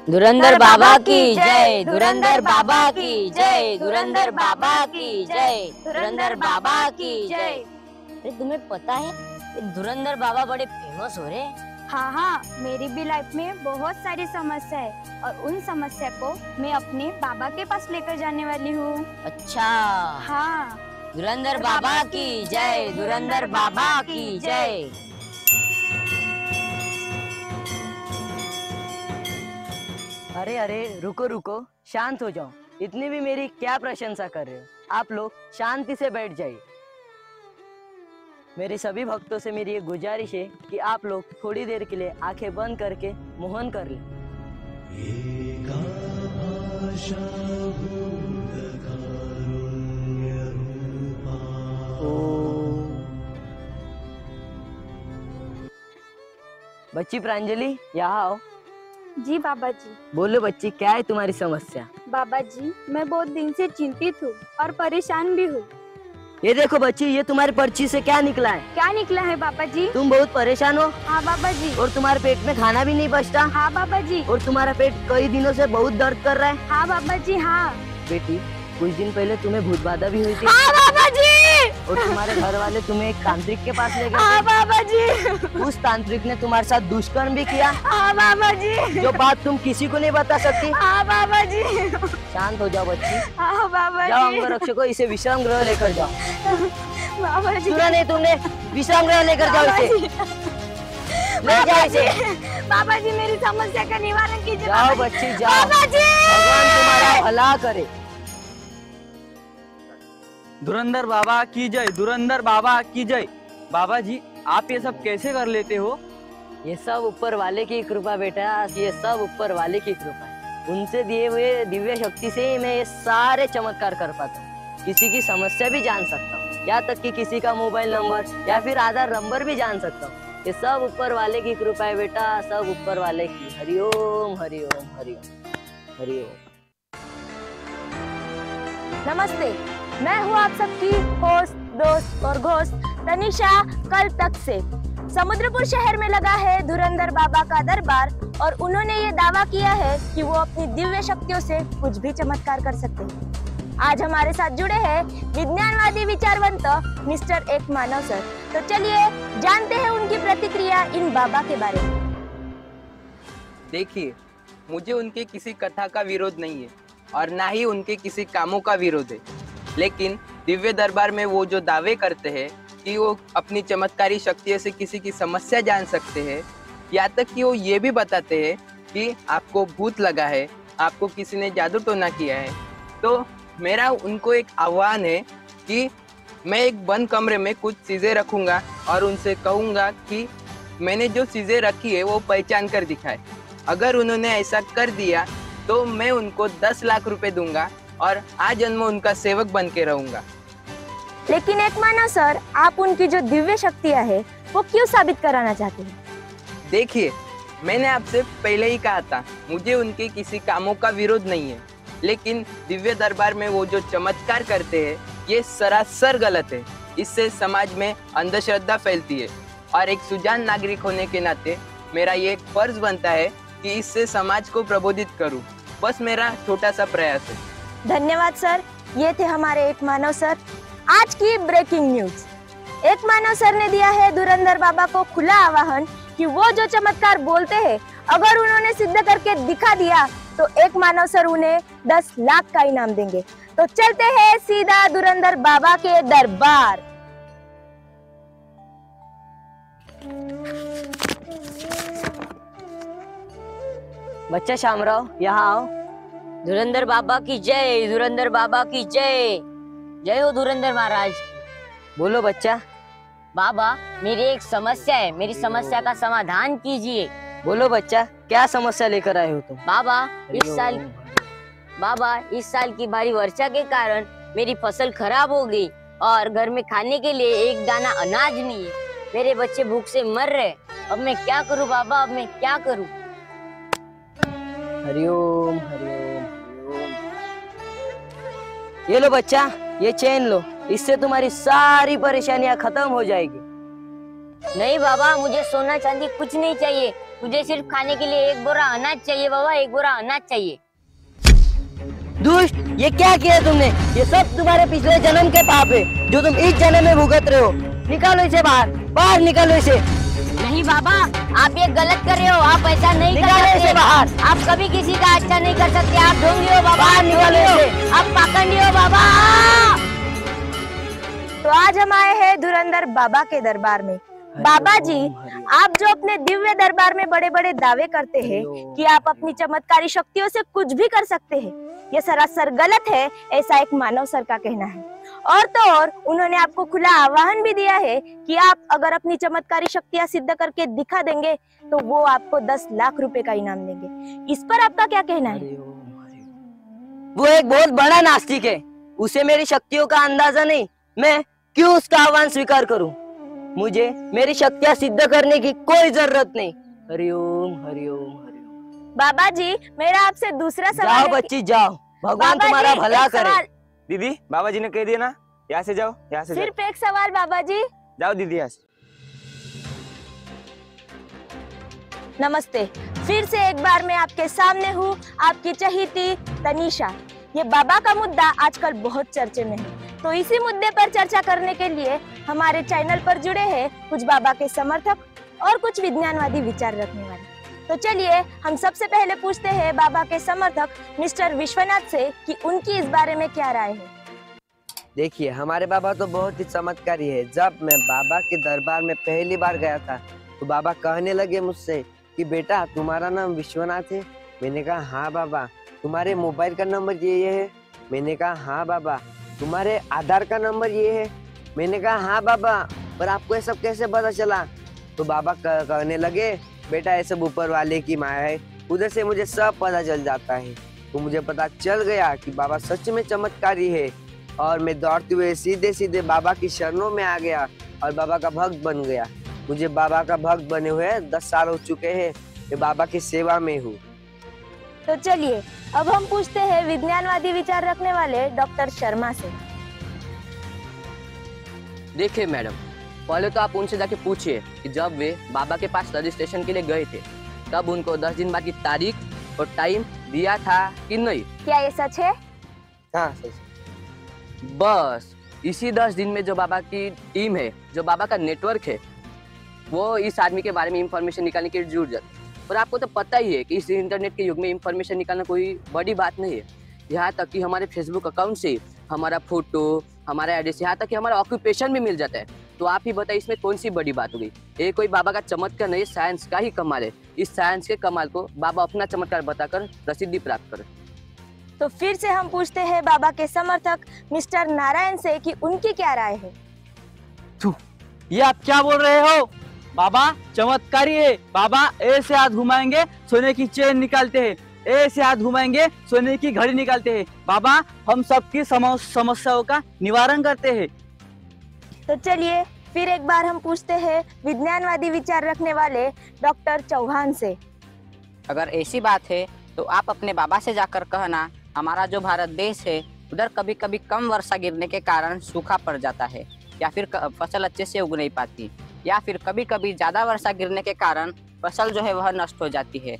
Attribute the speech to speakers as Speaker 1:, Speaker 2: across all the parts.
Speaker 1: धुरंधर बाबा की जय, धुरंधर बाबा की जय, धुरंधर बाबा की जय, धुरंधर बाबा की जय। अरे तुम्हें पता है कि धुरंधर बाबा बड़े फेमस हो रहे हैं।
Speaker 2: हाँ हाँ, मेरी भी लाइफ में बहुत सारी समस्या है और उन समस्या को मैं अपने बाबा के पास लेकर जाने वाली हूँ।
Speaker 1: अच्छा
Speaker 2: हाँ,
Speaker 1: धुरंधर बाबा की जय, धुरंधर बाबा की जय।
Speaker 3: अरे अरे रुको रुको, शांत हो जाओ। इतनी भी मेरी क्या प्रशंसा कर रहे हो? आप लोग शांति से बैठ जाइए। मेरे सभी भक्तों से मेरी एक गुजारिश है कि आप लोग थोड़ी देर के लिए आंखें बंद करके मोहन कर लें। बच्ची प्रांजलि, यहाँ आओ।
Speaker 2: जी बाबा जी।
Speaker 3: बोलो बच्ची, क्या है तुम्हारी समस्या?
Speaker 2: बाबा जी, मैं बहुत दिन से चिंतित हूँ और परेशान भी हूँ।
Speaker 3: ये देखो बच्ची, ये तुम्हारी पर्ची से क्या निकला है?
Speaker 2: क्या निकला है बाबा जी?
Speaker 3: तुम बहुत परेशान हो।
Speaker 2: हाँ बाबा जी।
Speaker 3: और तुम्हारे पेट में खाना भी नहीं पचता।
Speaker 2: हाँ बाबा जी।
Speaker 3: और तुम्हारा पेट कई दिनों से बहुत दर्द कर रहा है।
Speaker 2: हाँ बाबा जी। हाँ
Speaker 3: बेटी, कुछ दिन पहले तुम्हें भूत बाधा भी हुई थी।
Speaker 2: हाँ बाबा जी।
Speaker 3: और तुम्हारे घर वाले तुम्हें एक तांत्रिक के पास ले गए।
Speaker 2: हाँ बाबा जी।
Speaker 3: उस तांत्रिक ने तुम्हारे साथ दुष्कर्म भी किया।
Speaker 2: हाँ बाबा जी।
Speaker 3: जो बात तुम किसी को नहीं बता सकती।
Speaker 2: हाँ बाबा जी।
Speaker 3: शांत हो जाओ बच्ची।
Speaker 2: हाँ बाबा जी।
Speaker 3: जाओ अंगरक्षकों, इसे विश्राम गृह लेकर जाओ।
Speaker 2: बाबा जी।
Speaker 3: सुना नहीं तुमने? विश्राम गृह लेकर जाओ इसे। ले जाओ इसे।
Speaker 2: बाबा जी, मेरी समस्या का निवारण कीजिए।
Speaker 3: जाओ बच्ची जाओ।
Speaker 2: बाबा जी।
Speaker 3: भगवान तुम्हारा भला करे।
Speaker 4: धुरंधर बाबा की जय, धुरंधर बाबा की जय। बाबा जी, आप ये सब कैसे कर लेते हो?
Speaker 3: ये सब ऊपर वाले की कृपा बेटा, ये सब ऊपर वाले की कृपा है। उनसे दिए हुए दिव्य शक्ति से ही मैं ये सारे चमत्कार कर पाता हूँ। किसी की समस्या भी जान सकता हूँ, यहाँ तक कि किसी का मोबाइल नंबर या फिर आधार नंबर भी जान सकता हूँ। ये सब ऊपर वाले की कृपा है बेटा, सब ऊपर वाले की। हरिओम हरिओम हरिओम हरिओम।
Speaker 2: नमस्ते, मैं हूँ आप सबकी होस्ट, दोस्त और घोस्ट तनिषा। कल तक से समुद्रपुर शहर में लगा है धुरंधर बाबा का दरबार और उन्होंने ये दावा किया है कि वो अपनी दिव्य शक्तियों से कुछ भी चमत्कार कर सकते हैं। आज हमारे साथ जुड़े हैं विज्ञानवादी विचारवंत मिस्टर एक मानव सर। तो चलिए जानते हैं उनकी प्रतिक्रिया इन बाबा के बारे में।
Speaker 5: देखिए, मुझे उनके किसी कथा का विरोध नहीं है और ना ही उनके किसी कामों का विरोध है, लेकिन दिव्य दरबार में वो जो दावे करते हैं कि वो अपनी चमत्कारी शक्तियों से किसी की समस्या जान सकते हैं, यहाँ तक कि वो ये भी बताते हैं कि आपको भूत लगा है, आपको किसी ने जादू टोना किया है, तो मेरा उनको एक आह्वान है कि मैं एक बंद कमरे में कुछ चीज़ें रखूँगा और उनसे कहूँगा कि मैंने जो चीज़ें रखी है वो पहचान कर दिखाए। अगर उन्होंने ऐसा कर दिया तो मैं उनको 10 लाख रुपए दूंगा और आजन्म उनका सेवक बन के रहूंगा।
Speaker 2: लेकिन एक मानव सर, आप उनकी जो दिव्य शक्तियाँ है वो क्यों साबित कराना चाहते हैं?
Speaker 5: देखिए, मैंने आपसे पहले ही कहा था, मुझे उनके किसी कामों का विरोध नहीं है, लेकिन दिव्य दरबार में वो जो चमत्कार करते हैं ये सरासर गलत है। इससे समाज में अंधश्रद्धा फैलती है और एक सुजान नागरिक होने के नाते मेरा ये फर्ज बनता है कि इससे समाज को प्रबोधित करूं। बस मेरा छोटा सा प्रयास है।
Speaker 2: धन्यवाद सर, ये थे हमारे एक मानव सर। आज की ब्रेकिंग न्यूज, एक मानव सर ने दिया है धुरंधर बाबा को खुला आह्वान कि वो जो चमत्कार बोलते हैं अगर उन्होंने सिद्ध करके दिखा दिया तो एक मानव सर उन्हें 10 लाख का इनाम देंगे। तो चलते हैं सीधा धुरंधर बाबा के दरबार।
Speaker 3: बच्चा शामराव, यहाँ आओ।
Speaker 1: धुरंधर बाबा की जय, धुरंधर बाबा की जय। जय हो धुरंधर महाराज।
Speaker 3: बोलो बच्चा।
Speaker 1: बाबा, मेरी एक समस्या है, मेरी समस्या का समाधान कीजिए।
Speaker 3: बोलो बच्चा, क्या समस्या लेकर आए हो तुम?
Speaker 1: बाबा, इस साल की भारी वर्षा के कारण मेरी फसल खराब हो गई और घर में खाने के लिए एक दाना अनाज नहीं है। मेरे बच्चे भूख से मर रहे। अब मैं क्या करूं बाबा, अब मैं क्या करूं?
Speaker 3: हरिओम हरिओम हरिओम। ये लो बच्चा, ये चेन लो, इससे तुम्हारी सारी परेशानियां खत्म हो जाएगी।
Speaker 1: नहीं बाबा, मुझे सोना चांदी कुछ नहीं चाहिए। मुझे सिर्फ खाने के लिए एक बोरा अनाज चाहिए बाबा, एक बोरा अनाज चाहिए।
Speaker 3: दुष्ट, ये क्या किया तुमने? ये सब तुम्हारे पिछले जन्म के पाप है जो तुम इस जन्म में भुगत रहे हो। निकालो इसे बाहर, बाहर निकालो इसे।
Speaker 1: नहीं बाबा, आप ये गलत कर रहे हो, आप ऐसा नहीं कर
Speaker 3: निकालो
Speaker 1: सकते।
Speaker 3: इसे बाहर।
Speaker 1: आप कभी किसी का अच्छा नहीं कर सकते, आप ढोंगी हो बाबा,
Speaker 3: बाहर निकालो
Speaker 1: ढोंगी हो,
Speaker 3: इसे।
Speaker 1: आप पाखंडी हो बाबा।
Speaker 2: तो आज हम आए हैं धुरंधर बाबा के दरबार में। बाबा जी, आप जो अपने दिव्य दरबार में बड़े बड़े दावे करते हैं कि आप अपनी चमत्कारी शक्तियों से कुछ भी कर सकते हैं, ये सरासर गलत है, ऐसा एक मानव सर का कहना है। और तो और उन्होंने आपको खुला आह्वान भी दिया है कि आप अगर अपनी चमत्कारी शक्तियां सिद्ध करके दिखा देंगे तो वो आपको 10 लाख रुपए का इनाम देंगे। इस पर आपका क्या कहना है?
Speaker 3: वो एक बहुत बड़ा नास्तिक है, उसे मेरी शक्तियों का अंदाजा नहीं, मैं क्यों उसका आह्वान स्वीकार करूं? मुझे मेरी शक्तियां सिद्ध करने की कोई जरूरत नहीं। हरिओम हरिओम हरिओम।
Speaker 2: बाबा जी, मेरा आपसे दूसरा सवाल
Speaker 3: जाओ
Speaker 2: है कि-
Speaker 3: बच्ची जाओ, भगवान
Speaker 2: बाबा
Speaker 3: तुम्हारा
Speaker 2: जी,
Speaker 3: भला
Speaker 2: एक
Speaker 3: करे।
Speaker 2: सवाल,
Speaker 6: दीदी, बाबा जी ने कह दिया ना, यहाँ से जाओ, यहाँ से
Speaker 2: सिर्फ एक सवाल बाबा जी।
Speaker 6: जाओ दीदी यहाँ से।
Speaker 2: नमस्ते, फिर से एक बार मैं आपके सामने हूँ, आपकी चहीती तनीषा। ये बाबा का मुद्दा आजकल बहुत चर्चे में है, तो इसी मुद्दे पर चर्चा करने के लिए हमारे चैनल पर जुड़े हैं कुछ बाबा के समर्थक और कुछ विज्ञानवादी विचार रखने वाले। तो चलिए हम सबसे पहले पूछते हैं बाबा के समर्थक मिस्टर विश्वनाथ से कि उनकी इस बारे में क्या राय है।
Speaker 7: देखिए, हमारे बाबा तो बहुत ही चमत्कारी है। जब मैं बाबा के दरबार में पहली बार गया था तो बाबा कहने लगे मुझसे कि बेटा, तुम्हारा नाम विश्वनाथ है? मैंने कहा हाँ बाबा। तुम्हारे मोबाइल का नंबर ये है? मैंने कहा हाँ बाबा। तुम्हारे आधार का नंबर ये है? मैंने कहा हाँ बाबा। पर आपको ये सब कैसे पता चला? तो बाबा कहने लगे, बेटा ये सब ऊपर वाले की माया है, उधर से मुझे सब पता चल जाता है। तो मुझे पता चल गया कि बाबा सच में चमत्कारी है और मैं दौड़ते हुए सीधे सीधे बाबा की शरणों में आ गया और बाबा का भक्त बन गया। मुझे बाबा का भक्त बने हुए 10 साल हो चुके हैं, मैं बाबा की सेवा में हूँ।
Speaker 2: तो चलिए अब हम पूछते हैं विज्ञानवादी विचार रखने वाले डॉक्टर शर्मा से।
Speaker 3: देखिए मैडम, पहले तो आप उनसे जाके पूछिए कि जब वे बाबा के पास रजिस्ट्रेशन के लिए गए थे तब उनको 10 दिन बाद की तारीख और टाइम दिया था कि नहीं।
Speaker 2: क्या ये सच है?
Speaker 7: हाँ सच।
Speaker 3: बस इसी 10 दिन में जो बाबा की टीम है, जो बाबा का नेटवर्क है, वो इस आदमी के बारे में इंफॉर्मेशन निकालने की जरूरत। और आपको तो पता ही है कि इस इंटरनेट के युग में इंफॉर्मेशन निकालना कोई बड़ी बात नहीं है। यहाँ तक कि हमारे फेसबुक अकाउंट से हमारा फोटो, हमारा एड्रेस, यहाँ तक कि हमारा ऑक्यूपेशन भी मिल जाता है। तो आप ही बताइए इसमें कौन सी बड़ी बात हो गई? ये कोई बाबा का चमत्कार नहीं, साइंस का ही कमाल है। इस साइंस के कमाल को बाबा अपना चमत्कार बताकर प्रसिद्धि प्राप्त करे।
Speaker 2: तो फिर से हम पूछते हैं बाबा के समर्थक मिस्टर नारायण से कि उनकी क्या राय है।
Speaker 4: ये आप क्या बोल रहे हो? बाबा चमत्कारी है। बाबा ऐसे हाथ घुमाएंगे सोने की चेन निकालते हैं, ऐसे हाथ घुमाएंगे सोने की घड़ी निकालते हैं। बाबा हम सबकी समस्याओं का निवारण करते हैं।
Speaker 2: तो चलिए फिर एक बार हम पूछते हैं विज्ञानवादी विचार रखने वाले डॉक्टर चौहान से।
Speaker 8: अगर ऐसी बात है तो आप अपने बाबा से जाकर कहना, हमारा जो भारत देश है उधर कभी कभी कम वर्षा गिरने के कारण सूखा पड़ जाता है, या फिर फसल अच्छे से उग नहीं पाती, या फिर कभी कभी ज़्यादा वर्षा गिरने के कारण फसल जो है वह नष्ट हो जाती है।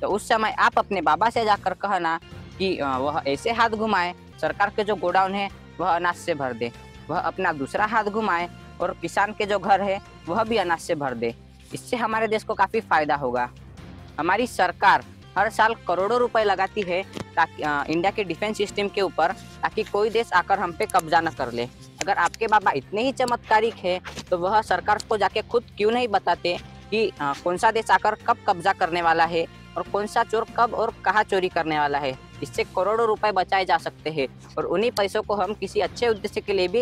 Speaker 8: तो उस समय आप अपने बाबा से जाकर कहना कि वह ऐसे हाथ घुमाए, सरकार के जो गोडाउन है वह अनाज से भर दे, वह अपना दूसरा हाथ घुमाए और किसान के जो घर है वह भी अनाज से भर दे। इससे हमारे देश को काफ़ी फायदा होगा। हमारी सरकार हर साल करोड़ों रुपए लगाती है ताकि इंडिया के डिफेंस सिस्टम के ऊपर, ताकि कोई देश आकर हम पे कब्जा न कर ले। अगर आपके बाबा इतने ही चमत्कारिक है तो वह सरकार को जाके खुद क्यों नहीं बताते कि कौन सा देश आकर कब कब्जा करने वाला है और कौन सा चोर कब और कहाँ चोरी करने वाला है। इससे करोड़ों रुपए बचाए जा सकते हैं और उन्हीं पैसों को हम किसी अच्छे उद्देश्य के लिए भी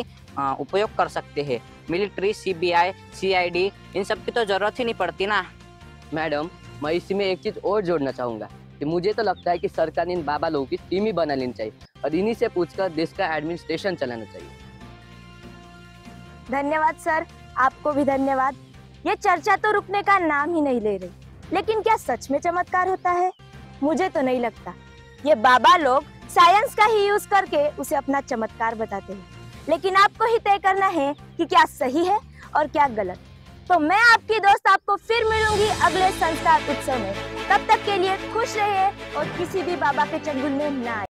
Speaker 8: उपयोग कर सकते हैं। मिलिट्री, CBI, CID इन सब की तो जरूरत ही नहीं पड़ती ना।
Speaker 3: मैडम, मैं इसमें एक चीज और जोड़ना चाहूंगा कि मुझे तो लगता है कि सरकार ने इन बाबा लोगों की टीम ही बना लेनी चाहिए और इन्हीं से पूछकर देश का एडमिनिस्ट्रेशन चलाना चाहिए।
Speaker 2: धन्यवाद सर, आपको भी धन्यवाद। ये चर्चा तो रुकने का नाम ही नहीं ले रही, लेकिन क्या सच में चमत्कार होता है? मुझे तो नहीं लगता। ये बाबा लोग साइंस का ही यूज करके उसे अपना चमत्कार बताते हैं, लेकिन आपको ही तय करना है कि क्या सही है और क्या गलत। तो मैं आपकी दोस्त आपको फिर मिलूंगी अगले संस्कार उत्सव में। तब तक के लिए खुश रहिए और किसी भी बाबा के चंगुल में ना आइए।